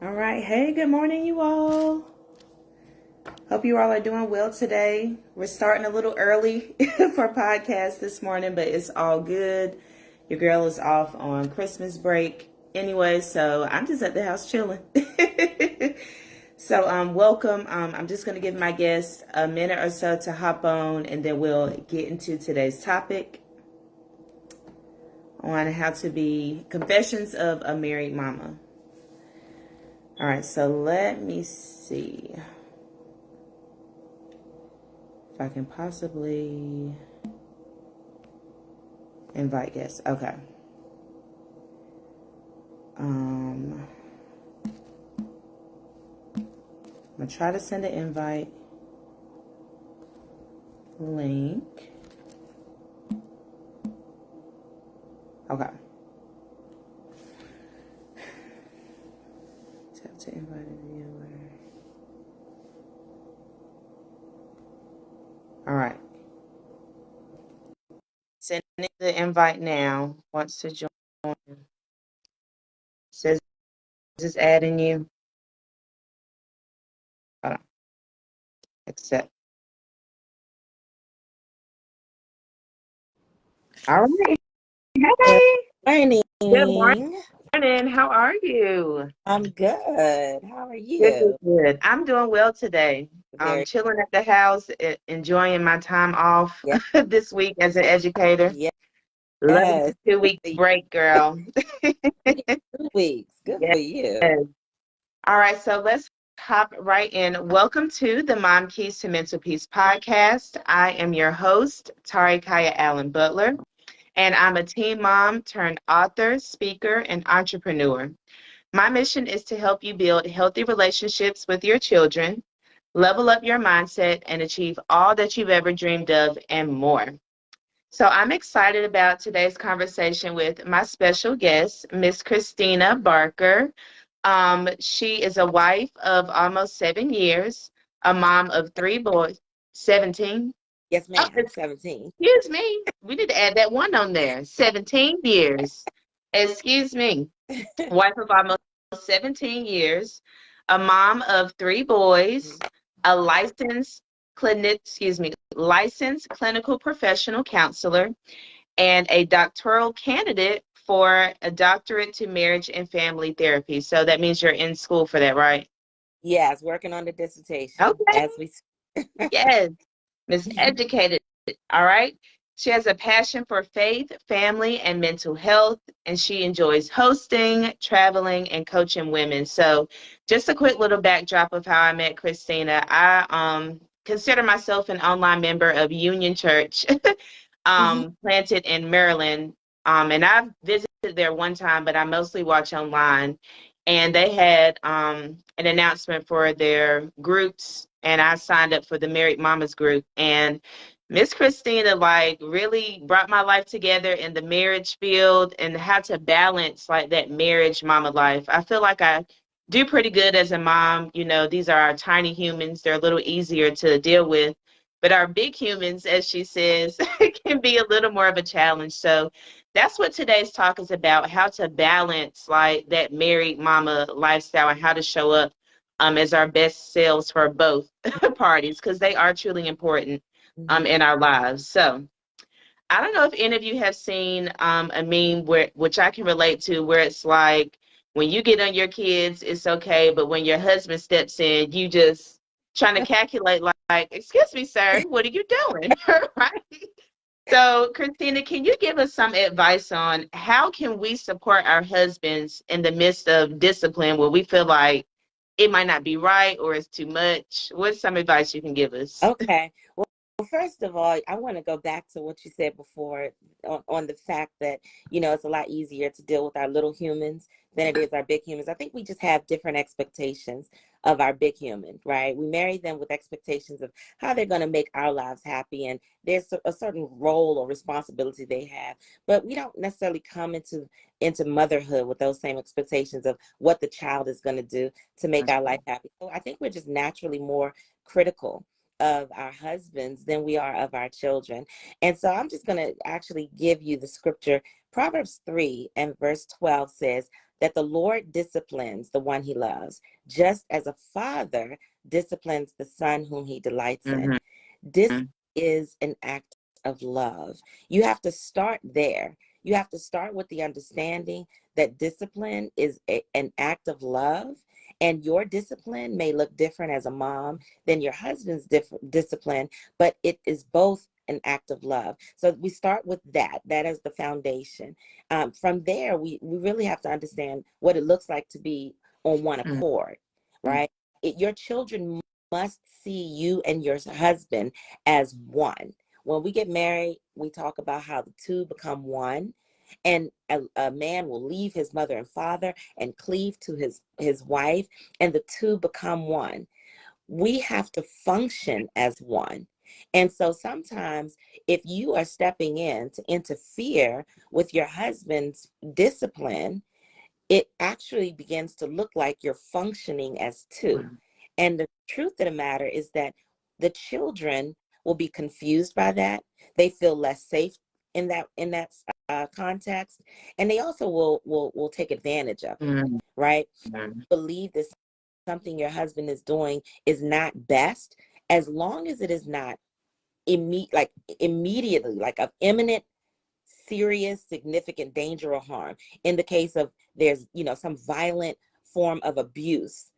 All right. Hey, good morning, you all. Hope you all are doing well today. We're starting a little early for podcast this morning, but it's all good. Your girl is off on Christmas break anyway, so I'm just at the house chilling. So, welcome. I'm just going to give my guests a minute or so to hop on, and then we'll get into today's topic on how to be confessions of a married mama. All right, so let me see if I can possibly invite guests. Okay. I'm gonna try to send an invite link. Okay. Tap to invite a viewer. All right. Sending the invite now. Wants to join. Says it's adding you. Hold on. Accept. All right. Good Hey. Good morning. morning. How are you? I'm good. How are Good, you? good, good. I'm doing well today. Very Chilling at the house, enjoying my time off yes, this week as an educator. yes. Loving the 2 week break, girl. You get 2 weeks. Good Yes. for you. All right, so let's hop right in. Welcome to the Mom Keys to Mental Peace podcast. I am your host, Tari Kaya Allen Butler, and I'm a teen mom turned author, speaker, and entrepreneur. My mission is to help you build healthy relationships with your children, level up your mindset, and achieve all that you've ever dreamed of and more. So I'm excited about today's conversation with my special guest, Miss Kristina Barker. She is a wife of almost 7 years, a mom of 3 boys, 17. Yes, Oh, ma'am. 17. excuse me. We need to add that one on there. 17 years. Excuse me. Wife of almost 17 years, a mom of 3 boys, a licensed clinical professional counselor, and a doctoral candidate for a doctorate to marriage and family therapy. So that means you're in school for that, right? Yes, working on the dissertation Okay. as we Yes. Miss Educated. All right. She has a passion for faith, family, and mental health, and she enjoys hosting, traveling, and coaching women. So, just a quick little backdrop of how I met Kristina. I consider myself an online member of Union Church, planted in Maryland. And I've visited there one time, but I mostly watch online. And they had an announcement for their groups, and I signed up for the Married Mamas group. And Miss Kristina like really brought my life together in the marriage field and how to balance like that marriage mama life. I feel like I do pretty good as a mom. You know, these are our tiny humans. They're a little easier to deal with. But our big humans, as she says, can be a little more of a challenge. So that's what today's talk is about, how to balance like that married mama lifestyle and how to show up as our best selves for both parties, because they are truly important in our lives. So I don't know if any of you have seen a meme which I can relate to, where it's like when you get on your kids, it's okay, but when your husband steps in, you just trying to calculate like, excuse me, sir, what are you doing? Right? So, Christina, can you give us some advice on how can we support our husbands in the midst of discipline where we feel like it might not be right or it's too much? What's some advice you can give us? Okay. Well, first of all, I want to go back to what you said before on the fact that, it's a lot easier to deal with our little humans than it is our big humans. I think we just have different expectations of our big human, right? We marry them with expectations of how they're going to make our lives happy. And there's a certain role or responsibility they have, but we don't necessarily come into motherhood with those same expectations of what the child is going to do to make our life happy. So I think we're just naturally more critical of our husbands than we are of our children. And so I'm just going to actually give you the scripture. Proverbs 3 and verse 12 says, that the Lord disciplines the one he loves, just as a father disciplines the son whom he delights in. This is an act of love. You have to start there. You have to start with the understanding that discipline is an act of love, and your discipline may look different as a mom than your husband's discipline, but it is both an act of love. So we start with that. That is the foundation. From there, we really have to understand what it looks like to be on one accord, right? Your children must see you and your husband as one. When we get married, we talk about how the two become one, and a man will leave his mother and father and cleave to his wife, and the two become one. We have to function as one. And so sometimes if you are stepping in to interfere with your husband's discipline, it actually begins to look like you're functioning as two. And the truth of the matter is that the children will be confused by that. They feel less safe in that context, and they also will take advantage of it, right? Believe that something your husband is doing is not best, as long as it is not immediately, like of imminent, serious, significant danger or harm. In the case of there's some violent form of abuse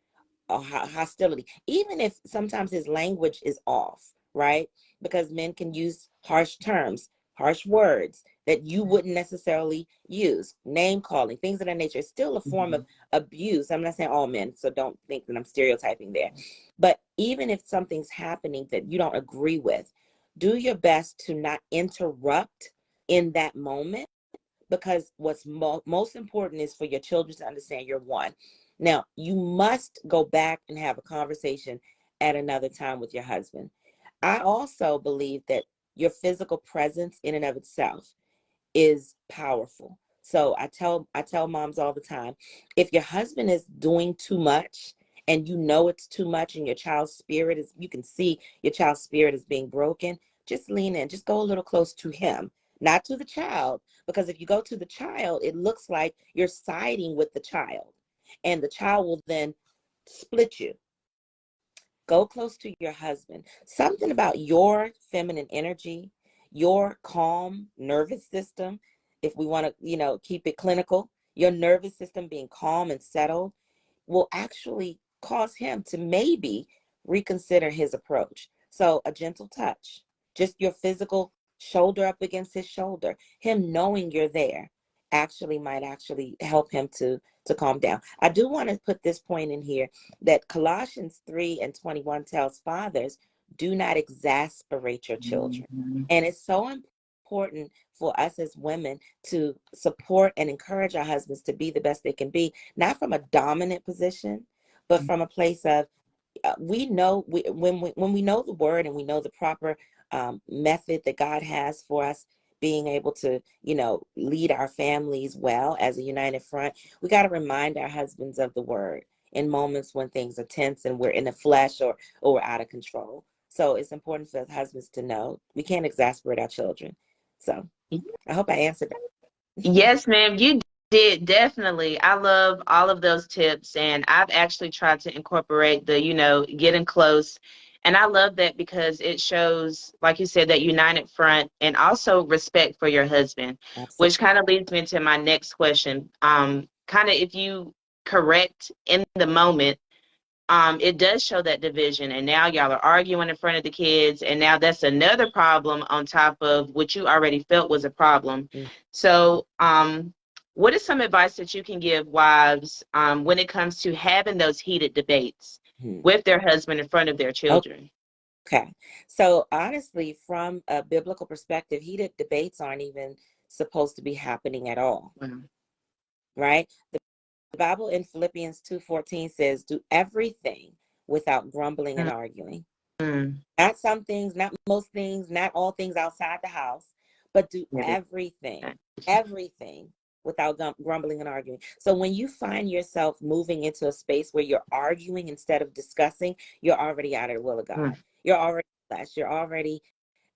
or hostility, even if sometimes his language is off, right? Because men can use harsh terms, harsh words that you wouldn't necessarily use, name calling, things of that nature. It's still a form of abuse. I'm not saying all men, so don't think that I'm stereotyping there. But even if something's happening that you don't agree with, do your best to not interrupt in that moment, because what's most important is for your children to understand you're one. Now, you must go back and have a conversation at another time with your husband. I also believe that your physical presence in and of itself is powerful. So I tell moms all the time, if your husband is doing too much and you know it's too much and your child's spirit is, you can see your child's spirit is being broken, just lean in, just go a little close to him, not to the child, because if you go to the child, it looks like you're siding with the child, and the child will then split you. Go close to your husband. Something about your feminine energy, your calm nervous system, if we want to, keep it clinical, your nervous system being calm and settled will actually cause him to maybe reconsider his approach. So a gentle touch, just your physical shoulder up against his shoulder, him knowing you're there might actually help him to calm down. I do want to put this point in here that Colossians 3:21 tells fathers, do not exasperate your children. And it's so important for us as women to support and encourage our husbands to be the best they can be, not from a dominant position, but from a place of we know when we know the word and we know the proper method that God has for us being able to lead our families well as a united front. We got to remind our husbands of the word in moments when things are tense and we're in the flesh or we're out of control. So it's important for husbands to know we can't exasperate our children. So I hope I answered that. Yes, ma'am, you did, definitely. I love all of those tips, and I've actually tried to incorporate the, getting close. And I love that because it shows, like you said, that united front and also respect for your husband, which Absolutely. kind of leads me to my next question. Kind of if you correct in the moment, it does show that division, and now y'all are arguing in front of the kids, and now that's another problem on top of what you already felt was a problem. So what is some advice that you can give wives when it comes to having those heated debates with their husband in front of their children? Okay. So honestly, from a biblical perspective, heated debates aren't even supposed to be happening at all. Right? The Bible in Philippians 2:14 says, do everything without grumbling and arguing. Not some things, not most things, not all things outside the house, but do everything without grumbling and arguing. So when you find yourself moving into a space where you're arguing instead of discussing, you're already out of the will of God. You're already flesh. You're already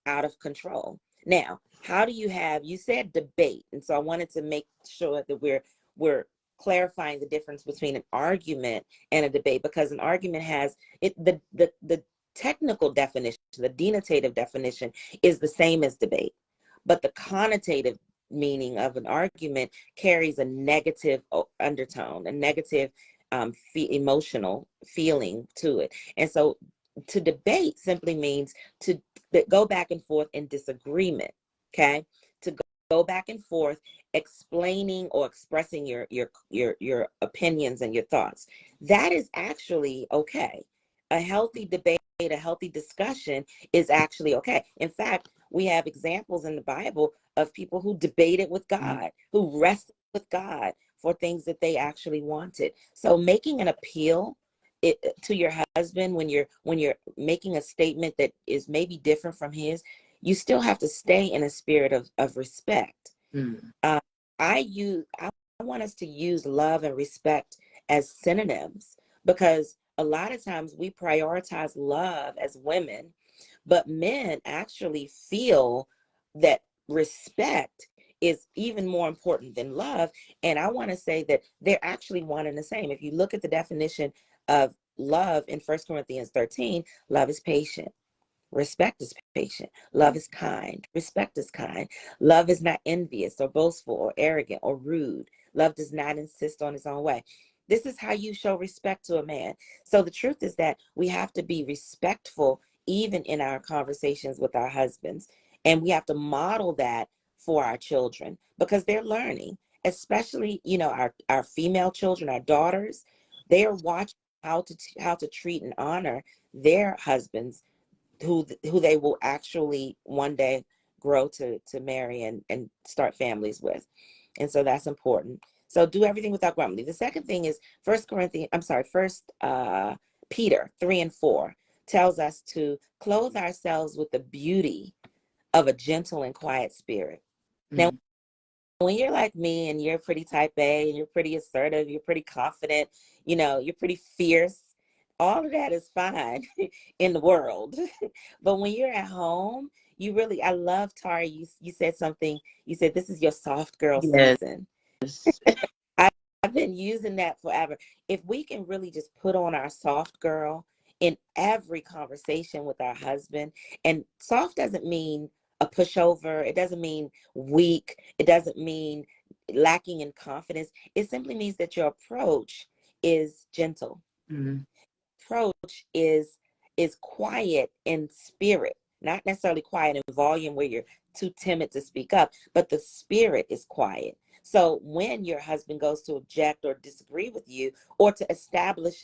out of control. Now, how do you said debate. And so I wanted to make sure that we're clarifying the difference between an argument and a debate, because an argument has it, the technical definition, the denotative definition is the same as debate, but the connotative meaning of an argument carries a negative undertone, a negative emotional feeling to it. And so to debate simply means to go back and forth in disagreement, okay? To go back and forth explaining or expressing your opinions and your thoughts. That is actually okay. A healthy debate, a healthy discussion is actually okay. In fact, we have examples in the Bible of people who debated with God, who wrestled with God for things that they actually wanted. So making an appeal to your husband when you're making a statement that is maybe different from his, you still have to stay in a spirit of respect. Uh, I want us to use love and respect as synonyms, because a lot of times we prioritize love as women, but men actually feel that respect is even more important than love. And I want to say that they're actually one and the same. If you look at the definition of love in 1 Corinthians 13, love is patient. Respect is patient. Love is kind. Respect is kind. Love is not envious or boastful or arrogant or rude. Love does not insist on its own way. This is how you show respect to a man. So the truth is that we have to be respectful even in our conversations with our husbands. And we have to model that for our children, because they're learning, especially, our female children, our daughters, they are watching how to treat and honor their husbands, who they will actually one day grow to marry and start families with. And so that's important. So do everything without grumbling. The second thing is first Peter 3:4 tells us to clothe ourselves with the beauty of a gentle and quiet spirit. Now, when you're like me and you're pretty type A and you're pretty assertive, you're pretty confident, you're pretty fierce, all of that is fine in the world. But when you're at home, I love, Tara, you said something, you said this is your soft girl Yes. season. I, I've been using that forever. If we can really just put on our soft girl in every conversation with our husband, and soft doesn't mean a pushover, it doesn't mean weak, it doesn't mean lacking in confidence. It simply means that your approach is gentle. Mm-hmm. Approach is quiet in spirit, not necessarily quiet in volume where you're too timid to speak up, but the spirit is quiet. So when your husband goes to object or disagree with you, or to establish,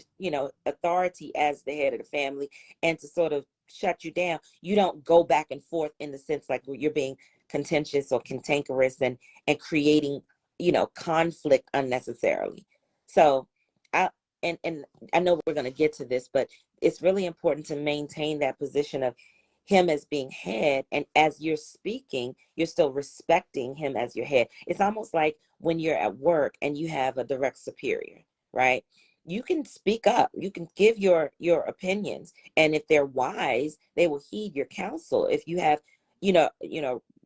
authority as the head of the family, and to sort of shut you down, you don't go back and forth in the sense like you're being contentious or cantankerous and creating, conflict unnecessarily. So I and I know we're going to get to this, but it's really important to maintain that position of him as being head, and as you're speaking, you're still respecting him as your head. It's almost like when you're at work and you have a direct superior, right? You can speak up, you can give your opinions, and if they're wise, they will heed your counsel. If you have,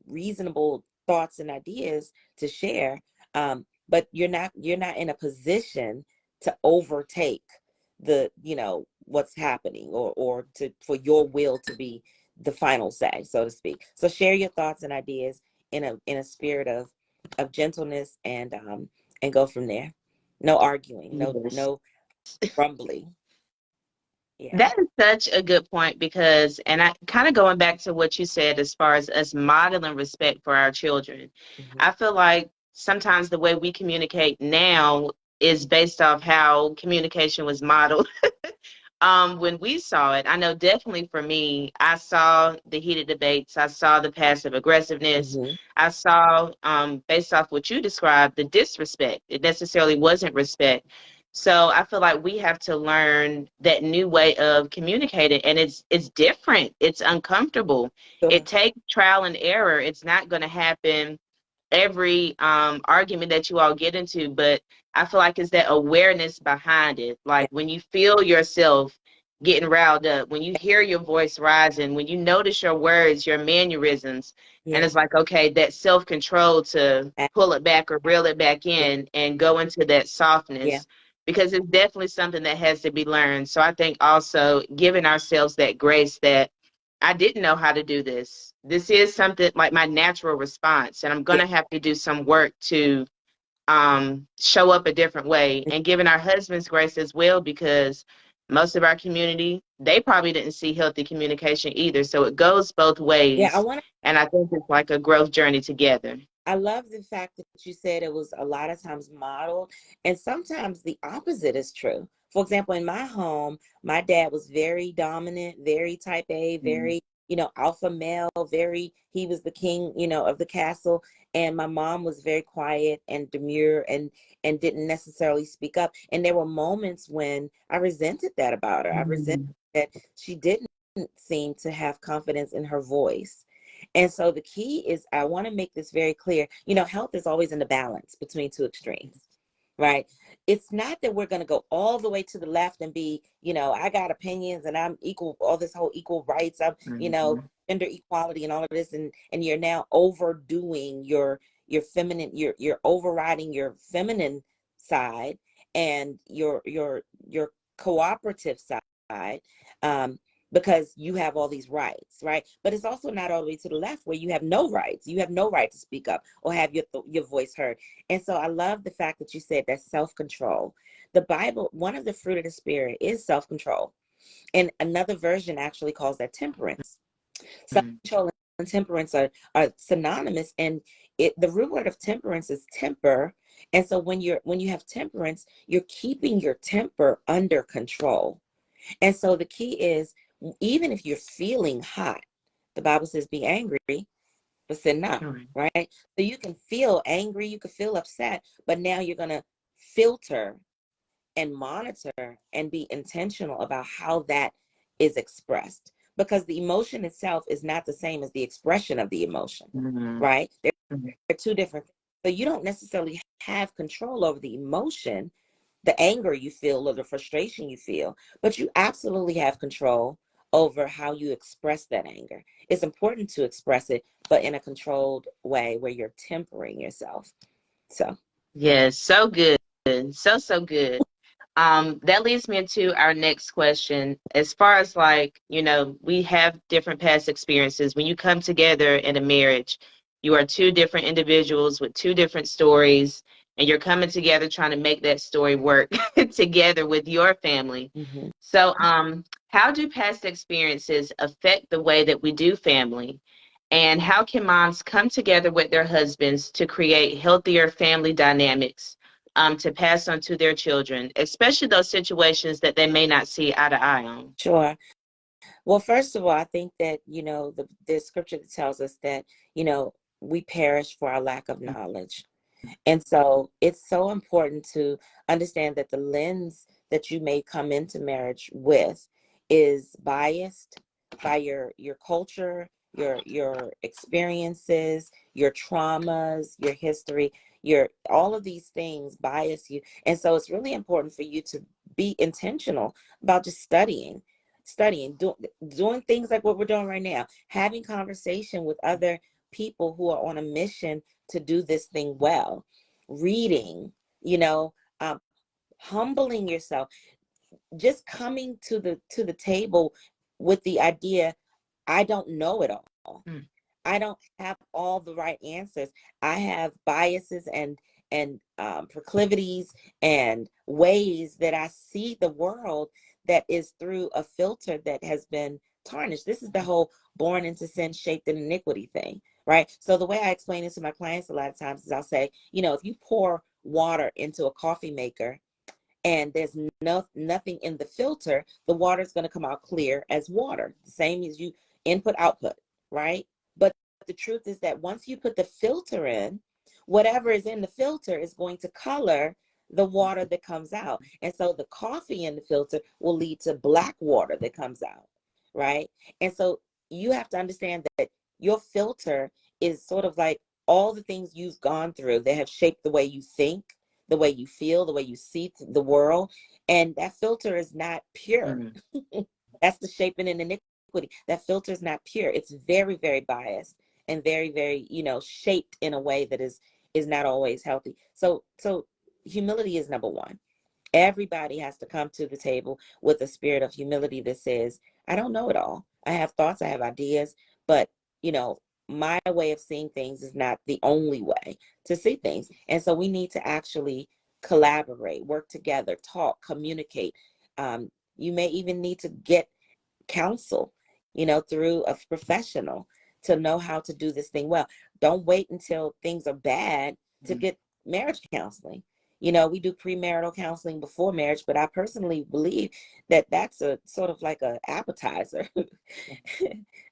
reasonable thoughts and ideas to share, but you're not in a position to overtake what's happening, or for your will to be the final say, so to speak. So share your thoughts and ideas in a spirit of gentleness, and go from there. No arguing, no Yes. no grumbling. Yeah. That is such a good point, because, and I kind of going back to what you said as far as us modeling respect for our children. Mm-hmm. I feel like sometimes the way we communicate now is based off how communication was modeled when we saw it. I know definitely for me, I saw the heated debates, I saw the passive aggressiveness, Mm-hmm. I saw, based off what you described, the disrespect. It necessarily wasn't respect. So I feel like we have to learn that new way of communicating, and it's different. It's uncomfortable. It Sure. takes trial and error. It's not going to happen every argument that you all get into, but I feel like it's that awareness behind it. Like when you feel yourself getting riled up, when you hear your voice rising, when you notice your words, your mannerisms, and Yeah. it's like, okay, that self-control to a- pull it back or reel it back Yeah. in and go into that Yeah. softness, because it's definitely something that has to be learned. So I think also giving ourselves that grace that I didn't know how to do this. This is something like my natural response, and I'm going Yeah. to have to do some work to show up a different way, and giving our husbands grace as well, because most of our community, they probably didn't see healthy communication either. So it goes both Yeah. I ways. want to And I think it's like a growth journey together. I love the fact that you said it was a lot of times modeled, and sometimes the opposite is true. For example, in my home, my dad was very dominant, very type A, Mm. very, alpha male, very, he was the king, of the castle. And my mom was very quiet and demure and didn't necessarily speak up. And there were moments when I resented that about her. I resented Mm. that she didn't seem to have confidence in her voice. And so the key is, I want to make this very clear. Health is always in the balance between two extremes, right? It's not that we're going to go all the way to the left and be, I got opinions and I'm equal, all this whole equal rights, I'm, Mhm. gender equality and all of this. And you're now overdoing your feminine, you're overriding your feminine side and your cooperative side. Um, because you have all these rights, right? But it's also not all the way to the left where you have no rights. You have no right to speak up or have your voice heard. And so I love the fact that you said that self-control. The Bible, one of the fruit of the spirit is self-control. And another version actually calls that temperance. Mm. Self-control and temperance are synonymous. And the root word of temperance is temper. And so when you have temperance, you're keeping your temper under control. And so the key is, even if you're feeling hot, the Bible says be angry, but sin not, All right. right? So you can feel angry, you can feel upset, but now you're going to filter and monitor and be intentional about how that is expressed. Because the emotion itself is not the same as the expression of the emotion, Mhm. right? Mhm. They're two different things. So you don't necessarily have control over the emotion, the anger you feel or the frustration you feel, but you absolutely have control over how you express that anger. It's important to express it, but in a controlled way where you're tempering yourself. So, Yes, so good. So good. That leads me into our next question. As far as like, we have different past experiences. When you come together in a marriage, you are two different individuals with two different stories, and you're coming together trying to make that story work together with your family. mhm. So, how do past experiences affect the way that we do family? And how can moms come together with their husbands to create healthier family dynamics, to pass on to their children, especially those situations that they may not see eye to eye on? Sure. Well, first of all, I think that, there's scripture that tells us that, we perish for our lack of knowledge. And so it's so important to understand that the lens that you may come into marriage with is biased by your culture, your experiences, your traumas, your history, your all of these things bias you. And so it's really important for you to be intentional about just doing things like what we're doing right now, having conversation with other people who are on a mission to do this thing well, reading, you know, um, humbling yourself, just coming to the table with the idea, I don't know it all. Mm. I don't have all the right answers. I have biases and proclivities and ways that I see the world that is through a filter that has been tarnished. This is the whole born into sin, shaped in iniquity thing, right? So the way I explain this to my clients a lot of times is I'll say, if you pour water into a coffee maker and there's nothing in the filter, the water is going to come out clear as water, the same as you input output, right? But the truth is that once you put the filter in, whatever is in the filter is going to color the water that comes out. And so the coffee in the filter will lead to black water that comes out, right? And so you have to understand that your filter is sort of like all the things you've gone through that have shaped the way you think, the way you feel, the way you see the world. And that filter is not pure. Mm. That's the shaping and iniquity. That filter is not pure. It's very, very biased and very, very, shaped in a way that is not always healthy. So humility is number one. Everybody has to come to the table with a spirit of humility that says, I don't know it all. I have thoughts, I have ideas, but you know, my way of seeing things is not the only way to see things. And so we need to actually collaborate, work together, talk, communicate. You may even need to get counsel, through a professional to know how to do this thing well. Don't wait until things are bad to get marriage counseling. We do premarital counseling before marriage, but I personally believe that that's a sort of like a appetizer,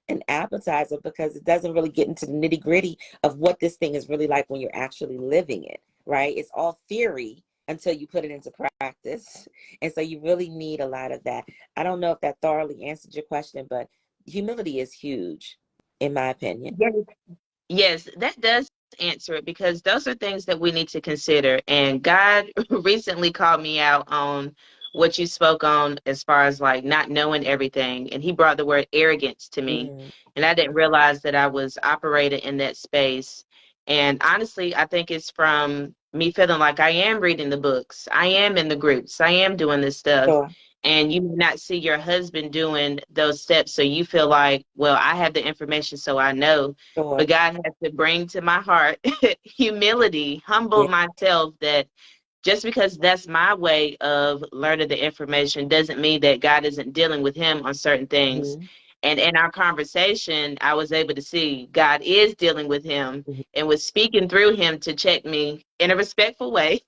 an appetizer, because it doesn't really get into the nitty gritty of what this thing is really like when you're actually living it, right? It's all theory until you put it into practice. And so you really need a lot of that. I don't know if that thoroughly answered your question, but humility is huge, in my opinion. Yes, yes, that does answer it, because those are things that we need to consider. And God recently called me out on what you spoke on as far as like not knowing everything. And he brought the word arrogance to me. Mm, And I didn't realize that I was operating in that space. And honestly, I think it's from me feeling like I am reading the books, I am in the groups, I am doing this stuff. sure, And you may not see your husband doing those steps. So you feel like, well, I have the information, so I know. But sure. God had to bring to my heart humility, humble Yeah. myself, that just because that's my way of learning the information doesn't mean that God isn't dealing with him on certain things. Hmm. And in our conversation, I was able to see God is dealing with him Hmm. and was speaking through him to check me in a respectful way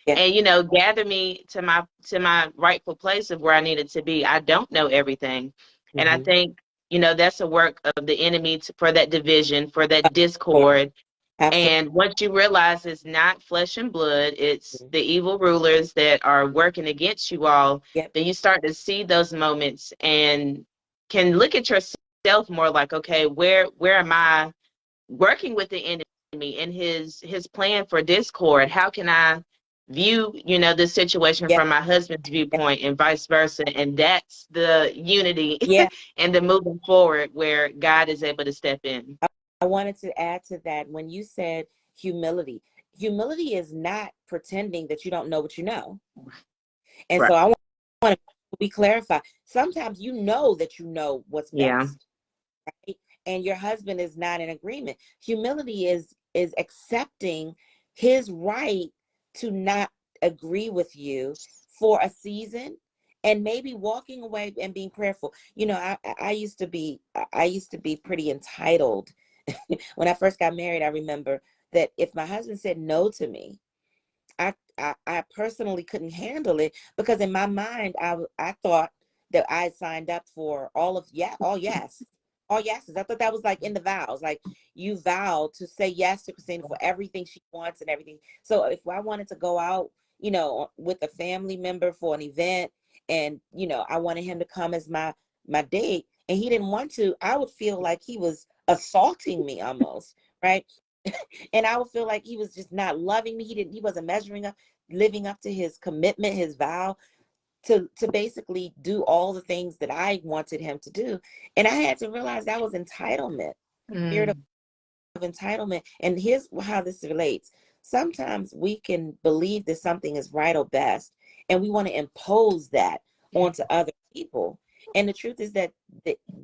Yeah. and gather me to my rightful place of where I needed to be. I don't know everything. And I Hmm. think that's a work of the enemy for that division, for that Sure. discord. Absolutely. And once you realize it's not flesh and blood, it's the evil rulers that are working against you all, Yep. then you start to see those moments and can look at yourself more like, okay, where am I working with the enemy and his plan for discord? How can I view, this situation Yep. from my husband's Yep. viewpoint and vice versa? And that's the unity Yeah. and the moving forward where God is able to step in. I wanted to add to that when you said humility. Humility is not pretending that you don't know what you know. And Right. so I want to be clarify. Sometimes you know that you know what's Yeah. best, right? And your husband is not in agreement. Humility is accepting his right to not agree with you for a season, and maybe walking away and being prayerful. I used to be pretty entitled. When I first got married, I remember that if my husband said no to me, I personally couldn't handle it, because in my mind I thought that I had signed up for all yes, all yeses. I thought that was like in the vows, like you vow to say yes to Christina for everything she wants and everything. So if I wanted to go out, with a family member for an event, and I wanted him to come as my date, and he didn't want to, I would feel like he was assaulting me almost, right? And I would feel like he was just not loving me. He wasn't measuring up, living up to his commitment, his vow to basically do all the things that I wanted him to do. And I had to realize that was entitlement, spirit Mm. of entitlement. And here's how this relates. Sometimes we can believe that something is right or best, and we want to impose that onto other people. And the truth is that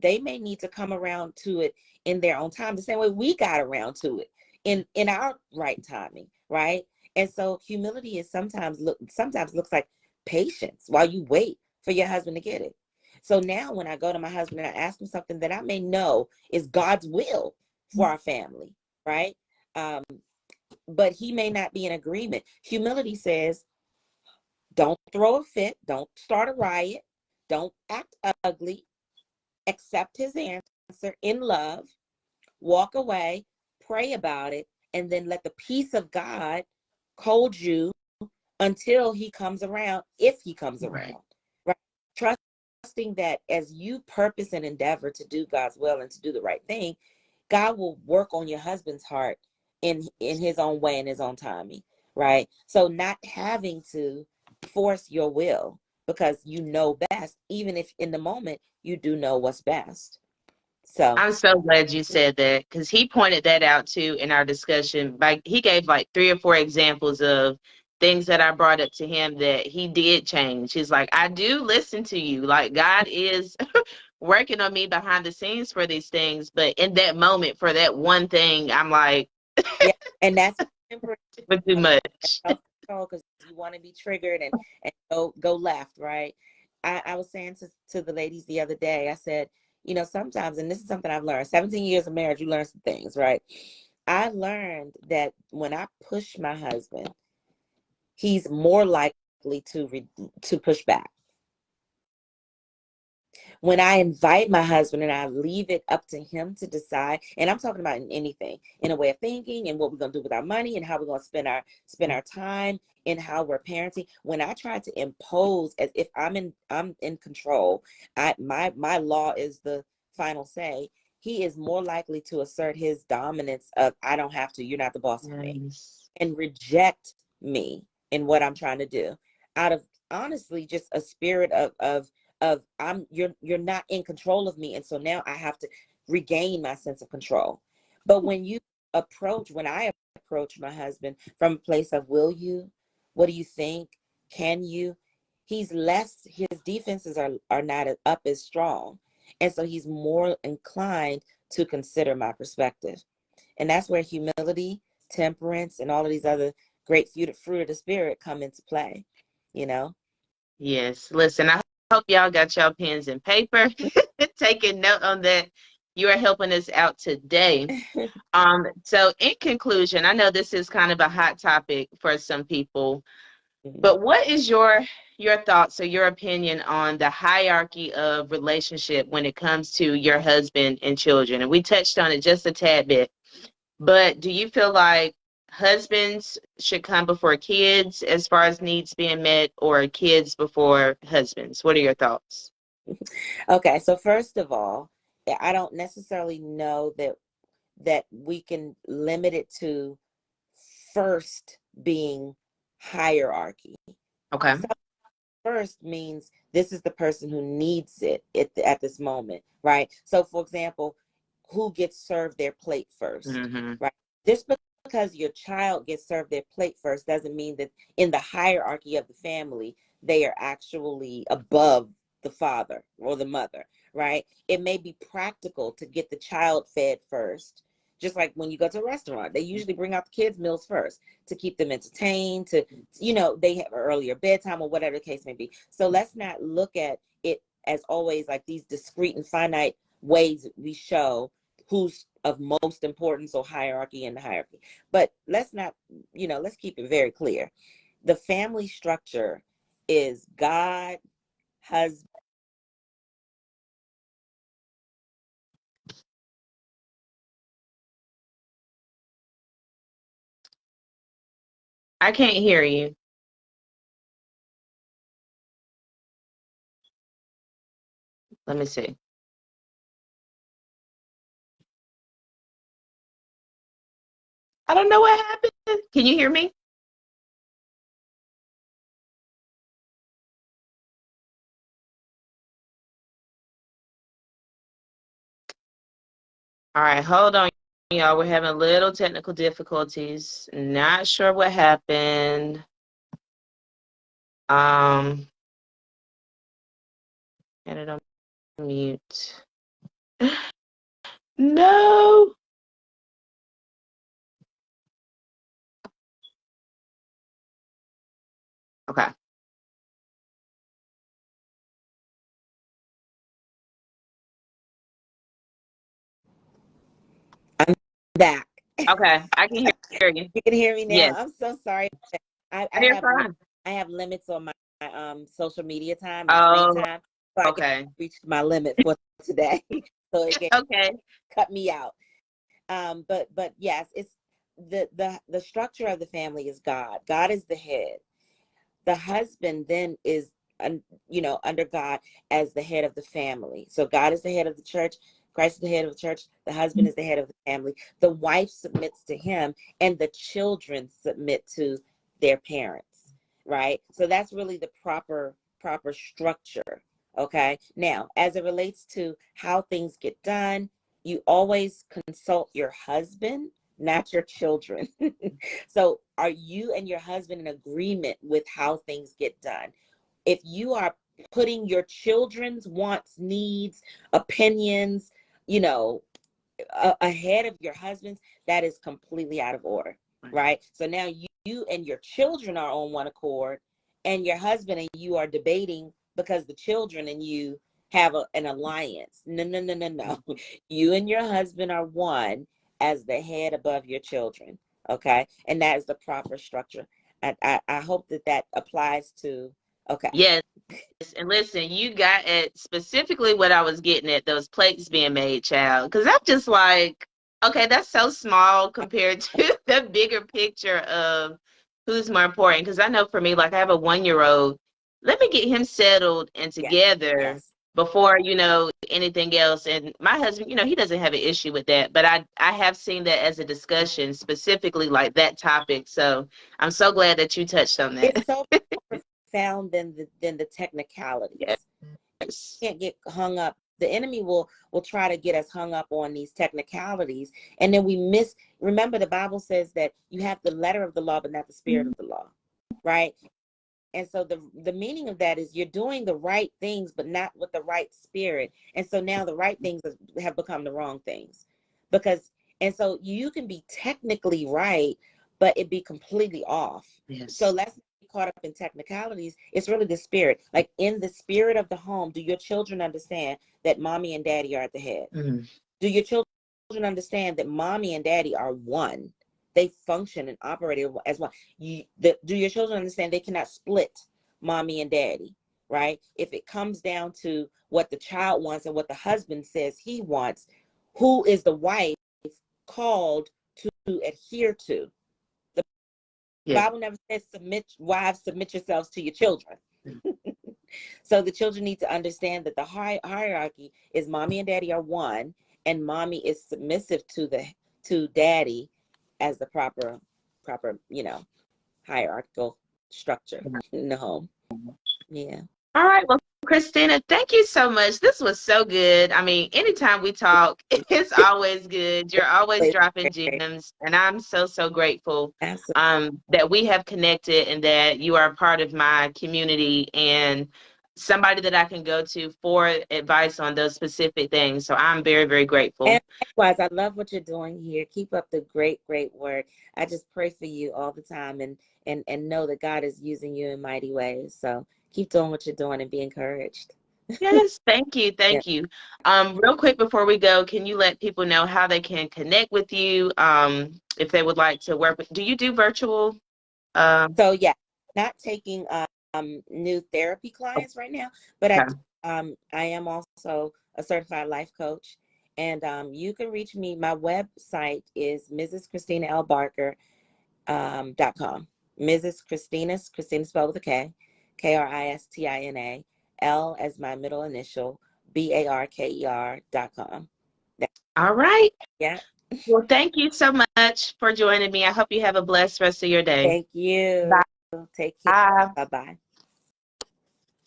they may need to come around to it in their own time, the same way we got around to it in our right timing, right? And so humility is sometimes looks like patience while you wait for your husband to get it. So now when I go to my husband and I ask him something that I may know is God's will for our family, right? Um, but he may not be in agreement. Humility says, don't throw a fit, don't start a riot, don't act ugly, accept his answer in love, walk away, pray about it, and then let the peace of God hold you until he comes around, if he comes Right. around, right? Trusting that as you purpose and endeavor to do God's will and to do the right thing, God will work on your husband's heart in his own way, in his own timing, right? So not having to force your will, because you know best, even if in the moment you do know what's best. So I'm so glad you said that, because he pointed that out too in our discussion. Like, he gave like 3 or 4 examples of things that I brought up to him that he did change. He's like, I do listen to you. Like, God is working on me behind the scenes for these things. But in that moment, for that one thing, I'm like, yeah, and that's temporary but too much. self-control, because you want to be triggered and go left, right? I was saying to the ladies the other day, I said, sometimes, and this is something I've learned, 17 years of marriage, you learn some things, right? I learned that when I push my husband, he's more likely to push back. When I invite my husband and I leave it up to him to decide, and I'm talking about in anything, in a way of thinking and what we're gonna do with our money and how we're gonna spend our time and how we're parenting. When I try to impose as if I'm in control, my law is the final say. He is more likely to assert his dominance of, I don't have to, you're not the boss of me, Nice. and reject me in what I'm trying to do, out of honestly just a spirit of you're not in control of me, and so now I have to regain my sense of control. But when I approach my husband from a place of, will you, what do you think, can you, his defenses are not up as strong, and so he's more inclined to consider my perspective. And that's where humility, temperance, and all of these other great fruit of the spirit come into play, you know. Yes. Listen, I hope y'all got y'all pens and paper, taking note on that. You are helping us out today. So in conclusion, I know this is kind of a hot topic for some people, but what is your thoughts or your opinion on the hierarchy of relationship when it comes to your husband and children? And we touched on it just a tad bit, but do you feel like husbands should come before kids as far as needs being met, or kids before husbands? What are your thoughts? Okay, so first of all, I don't necessarily know that we can limit it to first being hierarchy. Okay. So first means this is the person who needs it at this moment, right? So for example, who gets served their plate first, Mm-hmm. right? Just because your child gets served their plate first doesn't mean that in the hierarchy of the family, they are actually above the father or the mother, right? It may be practical to get the child fed first. Just like when you go to a restaurant, they usually bring out the kids' meals first to keep them entertained, they have an earlier bedtime or whatever the case may be. So let's not look at it as always like these discrete and finite ways we show who's of most importance or hierarchy in the hierarchy. But let's keep it very clear. The family structure is God, husband. I can't hear you. Let me see. I don't know what happened. Can you hear me? All right, hold on, y'all. We're having a little technical difficulties. Not sure what happened. Um, had it on mute. No. Okay. I'm back. Okay. I can hear you. You can hear me now. Yes. I'm so sorry. I, I You're have fine. I have limits on my social media time and screen Oh, time, so I guess okay. I reached my limit for today. So it Okay. cut me out. But yes, it's the structure of the family is God. God is the head. The husband then is under God as the head of the family. So God is the head of the church. Christ is the head of the church. The husband is the head of the family. The wife submits to him, and the children submit to their parents. Right. So that's really the proper proper structure. Okay. Now, as it relates to how things get done, you always consult your husband, not your children. So are you and your husband in agreement with how things get done? If you are putting your children's wants, needs, opinions, you know, ahead of your husband's, that is completely out of order, right? So now you and your children are on one accord, and your husband and you are debating because the children and you have an alliance. No, no, no, no, no. You and your husband are one as the head above your children, okay? And that is the proper structure. I hope that that applies to, okay. Yes. And listen, you got at specifically what I was getting at, those plates being made, child. Because I'm just like, okay, that's so small compared to the bigger picture of who's more important. Because I know for me, like I have a 1-year-old, let me get him settled and Yes, together yes. before, anything else. And my husband, he doesn't have an issue with that. But I have seen that as a discussion, specifically like that topic. So I'm so glad that you touched on It's that. so profound than the technicalities. Yes. Can't get hung up. The enemy will try to get us hung up on these technicalities, and then we miss. Remember, the Bible says that you have the letter of the law, but not the spirit of the law, right? And so the meaning of that is you're doing the right things, but not with the right spirit. And so now the right things have become the wrong things, because and so you can be technically right, but it be completely off. Yes. So let's not be caught up in technicalities. It's really the spirit. Like in the spirit of the home, do your children understand that mommy and daddy are at the head? Mm. Do your children understand that mommy and daddy are one? They function and operate as one. Do your children understand they cannot split mommy and daddy, right? If it comes down to what the child wants and what the husband says he wants, who is the wife called to adhere to? The Yeah. Bible never says wives, submit yourselves to your children. So the children need to understand that the hierarchy is mommy and daddy are one, and mommy is submissive to daddy as the proper hierarchical structure in the home. Yeah. All right. Well, Kristina, thank you so much. This was so good. I mean, anytime we talk, it's always good. You're always It's dropping great. gems, and I'm so, so grateful Absolutely. that we have connected and that you are a part of my community and somebody that I can go to for advice on those specific things. So I'm very, very grateful. And likewise, I love what you're doing here. Keep up the great work. I just pray for you all the time, and know that God is using you in mighty ways. So keep doing what you're doing and be encouraged. Yes, thank you. Yeah. Thank you. Real quick before we go, can you let people know how they can connect with you if they would like to work with, do you do virtual? So yeah, not taking new therapy clients right now, but Okay. I am also a certified life coach, and you can reach me. My website is mrskristina.lbarker.com. Mrs. Kristina spelled with a K, Kristina, L as my middle initial, BARKER.com. All right. Yeah. Well, thank you so much for joining me. I hope you have a blessed rest of your day. Thank you. Bye. Take care. Bye. Bye bye.